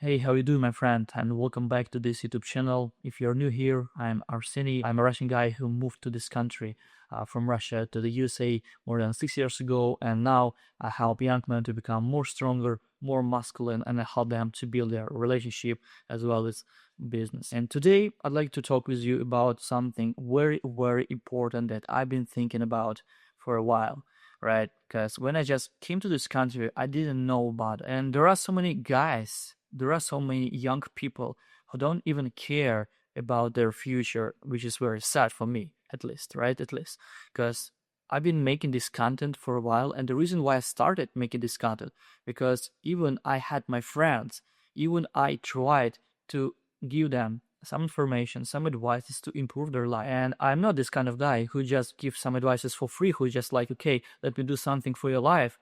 Hey, how you doing, my friend? And welcome back to this YouTube channel. If you're new here, I'm Arseny. I'm a Russian guy who moved to this country from Russia to the USA more than 6 years ago, and now I help young men to become more stronger, more masculine, and I help them to build their relationship as well as business. And today, I'd like to talk with you about something very, very important that I've been thinking about for a while. Right, because when I just came to this country, I didn't know about it. And there are so many guys, there are so many young people who don't even care about their future, which is very sad for me, at least, right? At least, because I've been making this content for a while, and the reason why I started making this content, because even I had my friends, even I tried to give them some information, some advices to improve their life. And I'm not this kind of guy who just gives some advices for free, who just like, okay, let me do something for your life.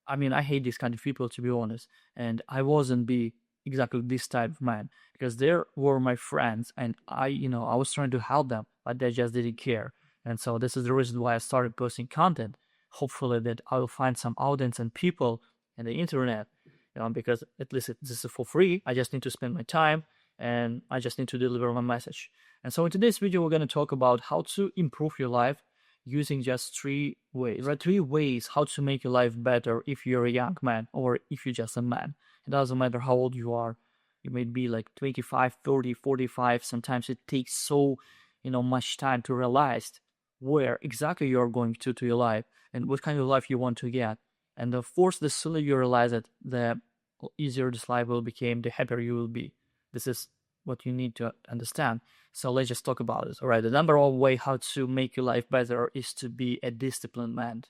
I mean, I hate these kind of people, to be honest. And I wasn't be exactly this type of man because they were my friends and I was trying to help them, but they just didn't care. And so this is the reason why I started posting content. Hopefully that I will find some audience and people in the internet, because at least this is for free. I just need to spend my time and I just need to deliver my message. And so in today's video, we're going to talk about how to improve your life using just 3 ways. There are 3 ways how to make your life better if you're a young man or if you're just a man. It doesn't matter how old you are. You may be like 25, 30, 45. Sometimes it takes so, much time to realize where exactly you're going to your life and what kind of life you want to get. And of course, the sooner you realize it, the easier this life will become, the happier you will be. This is what you need to understand. So let's just talk about it. All right, the number one way how to make your life better is to be a disciplined man.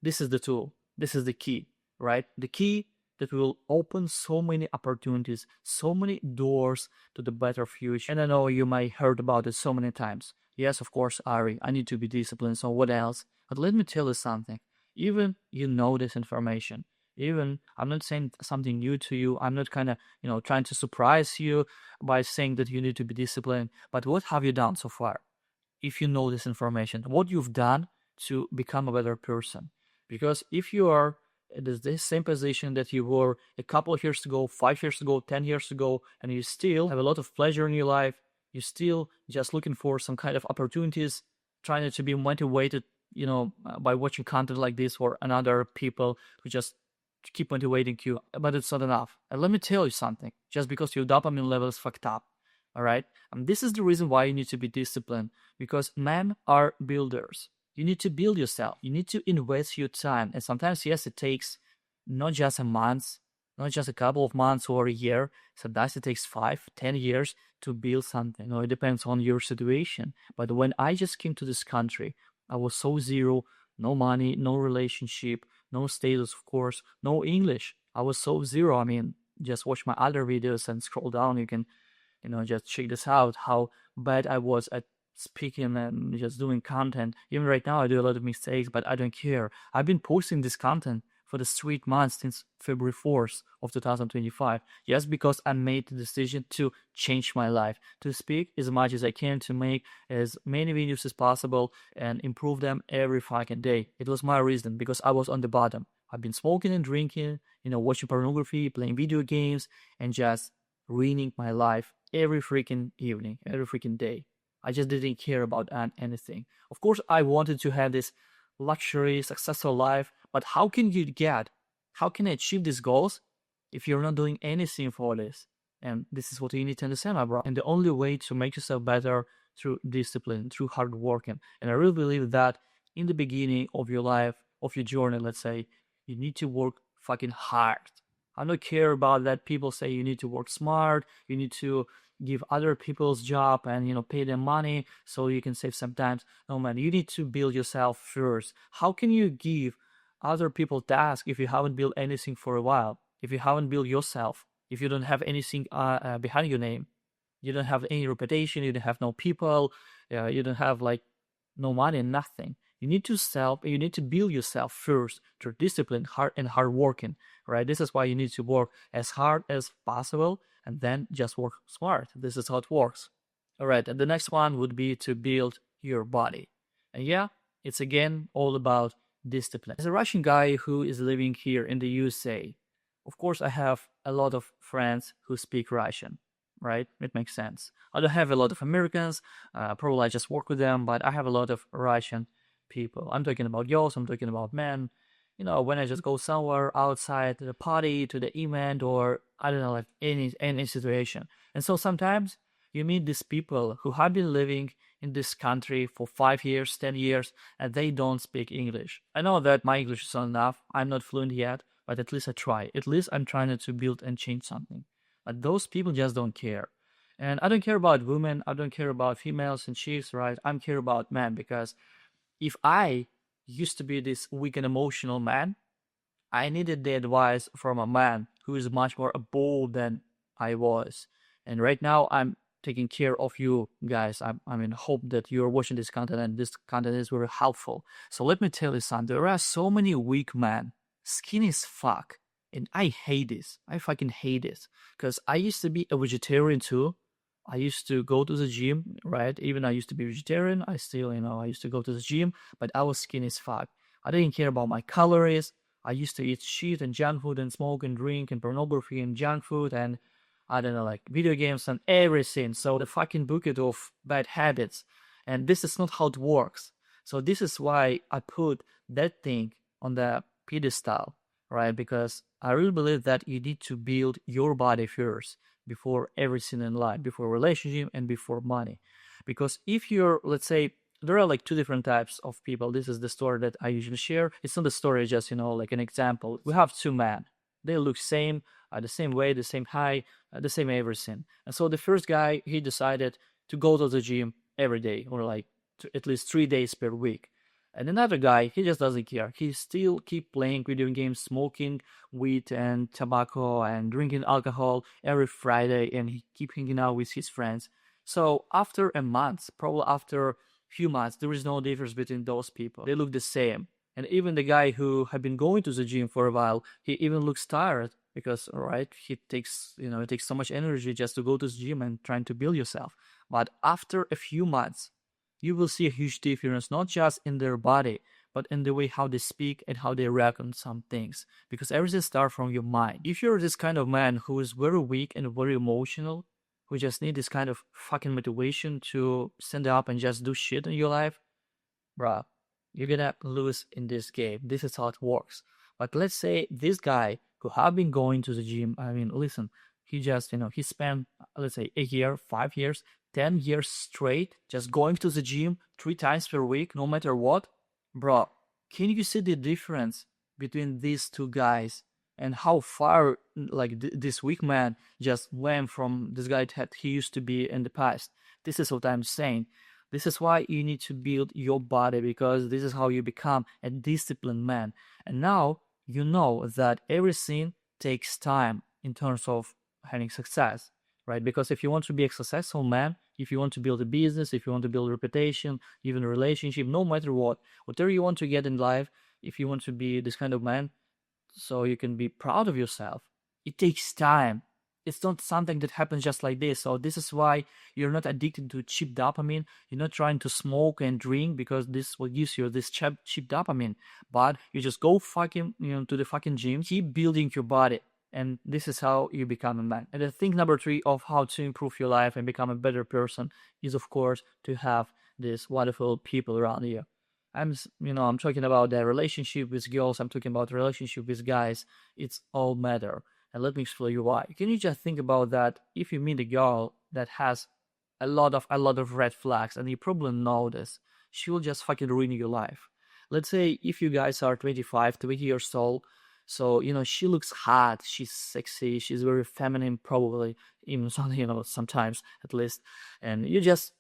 This is the tool. This is the key, right? The key that will open so many opportunities, so many doors to the better future. And I know you might heard about it so many times. Yes, of course, Ari, I need to be disciplined. So what else? But let me tell you something. Even you know this information. Even I'm not saying something new to you. I'm not kind of, trying to surprise you by saying that you need to be disciplined. But what have you done so far? If you know this information, what you've done to become a better person. Because if you are in the same position that you were a couple of years ago, 5 years ago, 10 years ago, and you still have a lot of pleasure in your life, you're still just looking for some kind of opportunities, trying to be motivated, by watching content like this or another people who just keep motivating you, but it's not enough. And let me tell you something, just because your dopamine level is fucked up, all right? And this is the reason why you need to be disciplined, because men are builders. You need to build yourself. You need to invest your time. And sometimes, yes, it takes not just a month, not just a couple of months or a year. Sometimes it takes 5, 10 years to build something. It depends on your situation. But when I just came to this country, I was so zero, no money, no relationship, no status, of course, no English. I was so zero. I mean, just watch my other videos and scroll down. You can, just check this out, how bad I was at speaking and just doing content. Even right now, I do a lot of mistakes, but I don't care. I've been posting this content for the straight months since February 4th of 2025. Just because I made the decision to change my life, to speak as much as I can, to make as many videos as possible and improve them every fucking day. It was my reason because I was on the bottom. I've been smoking and drinking, watching pornography, playing video games, and just ruining my life every freaking evening, every freaking day. I just didn't care about anything. Of course, I wanted to have this luxury, successful life, but how can I achieve these goals if you're not doing anything for this? And this is what you need to understand, my bro. And the only way to make yourself better through discipline, through hard working. And I really believe that in the beginning of your life, of your journey, let's say, you need to work fucking hard. I don't care about that people say you need to work smart, you need to give other people's job and pay them money so you can save some time. No, man, you need to build yourself first. How can you give other people tasks if you haven't built anything for a while, if you haven't built yourself, if you don't have anything behind your name, you don't have any reputation, you don't have no people, you don't have like no money, nothing. You need to build yourself first through discipline, hard working, right? This is why you need to work as hard as possible and then just work smart. This is how it works. All right, and the next one would be to build your body. And yeah, it's again all about discipline. As a Russian guy who is living here in the USA, Of course, I have a lot of friends who speak Russian, right? It makes sense. I don't have a lot of Americans. Probably I just work with them, but I have a lot of Russian people. I'm talking about girls. I'm talking about men. When I just go somewhere outside to the party, to the event, or I don't know, like any situation. And so sometimes you meet these people who have been living in this country for 5 years, 10 years, and they don't speak English. I know that my English is not enough. I'm not fluent yet, but at least I try. At least I'm trying to build and change something. But those people just don't care. And I don't care about women. I don't care about females and chicks, right? I'm care about men because if I used to be this weak and emotional man, I needed the advice from a man who is much more bold than I was. And right now, I'm taking care of you guys. I'm in hope that you're watching this content and this content is very helpful. So let me tell you something. There are so many weak men, skinny as fuck. And I hate this. I fucking hate this. Because I used to be a vegetarian too. I used to go to the gym, right? Even I used to be vegetarian. I still, I used to go to the gym, but I was skinny as fuck. I didn't care about my calories. I used to eat shit and junk food and smoke and drink and pornography and junk food and I don't know, like video games and everything. So the fucking bucket of bad habits. And this is not how it works. So this is why I put that thing on the pedestal, right? Because I really believe that you need to build your body first before everything in life, before relationship and before money. Because if you're, let's say, there are like two different types of people. This is the story that I usually share. It's not a story, just like an example. We have two men. They look same, the same way, the same height, the same everything. And so the first guy, he decided to go to the gym every day, or like at least 3 days per week. And another guy, he just doesn't care. He still keep playing video games, smoking weed and tobacco and drinking alcohol every Friday, and he keep hanging out with his friends. So after a month, probably after few months, there is no difference between those people. They look the same. And even the guy who had been going to the gym for a while, he even looks tired because, right, it takes so much energy just to go to the gym and trying to build yourself. But after a few months, you will see a huge difference, not just in their body, but in the way how they speak and how they react on some things. Because everything starts from your mind. If you're this kind of man who is very weak and very emotional, who just need this kind of fucking motivation to stand up and just do shit in your life, bruh, you're gonna lose in this game. This is how it works. But let's say this guy who have been going to the gym, I mean, listen, he just, he spent, let's say, a year, 5 years, 10 years straight, just going to the gym 3 times per week, no matter what. Bro, can you see the difference between these two guys and how far, like, this weak man just went from this guy that he used to be in the past? This is what I'm saying. This is why you need to build your body, because this is how you become a disciplined man. And now you know that everything takes time in terms of having success, right? Because if you want to be a successful man, if you want to build a business, if you want to build a reputation, even a relationship, no matter what, whatever you want to get in life, if you want to be this kind of man, so you can be proud of yourself, it takes time. It's not something that happens just like this. So this is why you're not addicted to cheap dopamine. You're not trying to smoke and drink because this will give you this cheap dopamine. But you just go fucking, to the fucking gym, keep building your body. And this is how you become a man. And I think number 3 of how to improve your life and become a better person is, of course, to have these wonderful people around you. I'm talking about the relationship with girls. I'm talking about relationship with guys. It's all matter. And let me explain you why. Can you just think about that? If you meet a girl that has a lot of red flags, and you probably know this, she will just fucking ruin your life. Let's say if you guys are 25, 20 years old, so she looks hot, she's sexy, she's very feminine, probably even sometimes at least, and you just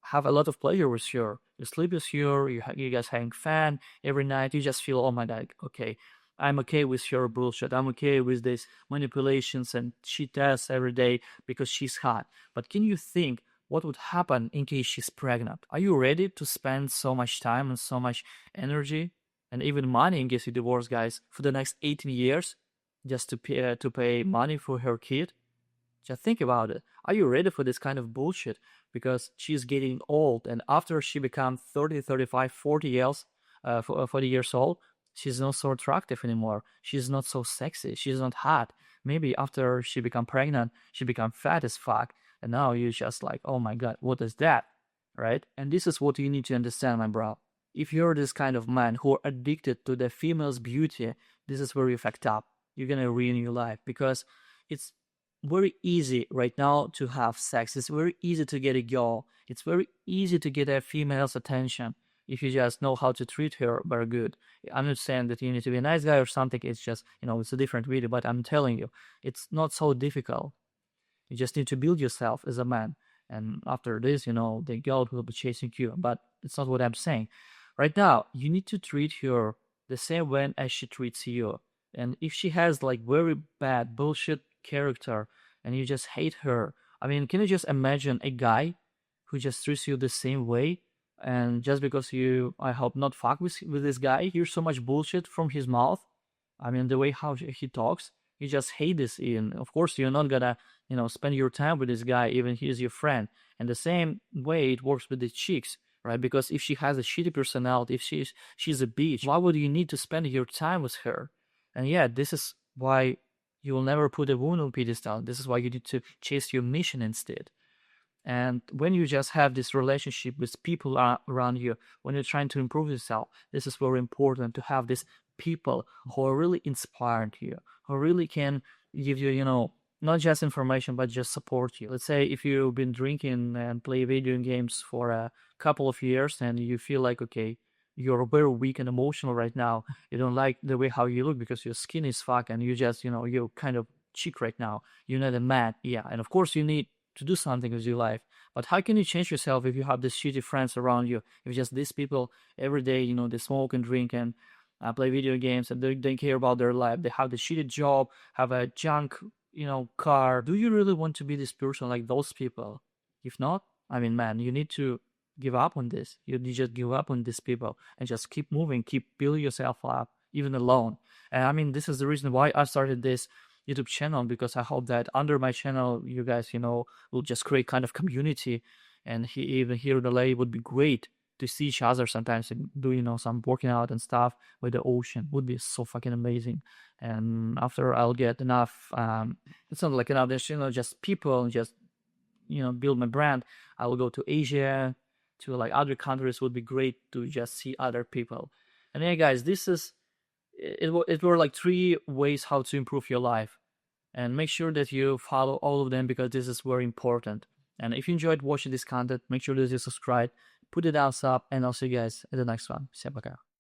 have a lot of pleasure with her. You sleep with her, you guys having fun every night. You just feel, oh my god, okay, I'm okay with her bullshit. I'm okay with this manipulations and she tests every day because she's hot. But can you think what would happen in case she's pregnant? Are you ready to spend so much time and so much energy and even money in case you divorce, guys, for the next 18 years just to pay money for her kid? Just think about it. Are you ready for this kind of bullshit? Because she's getting old, and after she becomes 30, 35, 40 years, 40 years old, she's not so attractive anymore. She's not so sexy. She's not hot. Maybe after she become pregnant, she become fat as fuck. And now you're just like, oh my God, what is that? Right? And this is what you need to understand, my bro. If you're this kind of man who are addicted to the female's beauty, this is where you fucked up. You're gonna ruin your life because it's very easy right now to have sex. It's very easy to get a girl. It's very easy to get a female's attention if you just know how to treat her very good. I'm not saying that you need to be a nice guy or something. It's just, it's a different video, but I'm telling you, it's not so difficult. You just need to build yourself as a man. And after this, the girl will be chasing you. But it's not what I'm saying. Right now, you need to treat her the same way as she treats you. And if she has like very bad bullshit character and you just hate her, I mean, can you just imagine a guy who just treats you the same way? And just because you, I hope, not fuck with this guy, hear so much bullshit from his mouth. I mean, the way how he talks, you just hate this. And of course, you're not gonna, spend your time with this guy, even he's your friend. And the same way it works with the chicks, right? Because if she has a shitty personality, if she's a bitch, why would you need to spend your time with her? And yeah, this is why you will never put a woman on pedestal. This is why you need to chase your mission instead. And when you just have this relationship with people around you, when you're trying to improve yourself, this is very important to have these people who are really inspired you, who really can give you, not just information, but just support you. Let's say if you've been drinking and play video games for a couple of years and you feel like, okay, you're very weak and emotional right now. You don't like the way how you look because your skin is fuck and you just, you're kind of chick right now. You're not a man. Yeah. And of course you need to do something with your life. But how can you change yourself if you have these shitty friends around you? If just these people every day, they smoke and drink and play video games and they don't care about their life. They have the shitty job, have a junk, car. Do you really want to be this person like those people? If not, I mean, man, you need to give up on this. You just give up on these people and just keep moving, keep building yourself up, even alone. And I mean, this is the reason why I started this YouTube channel, because I hope that under my channel, you guys, will just create kind of community. And even here in LA would be great to see each other sometimes and do, some working out and stuff with the ocean would be so fucking amazing. And after I'll get enough, it's not like enough, there's, just people, just, build my brand. I will go to Asia, to like other countries. Would be great to just see other people. And yeah, guys, this is it were like 3 ways how to improve your life, and make sure that you follow all of them because this is very important. And if you enjoyed watching this content, make sure that you subscribe, put it thumbs up, and I'll see you guys in the next one. Всем пока.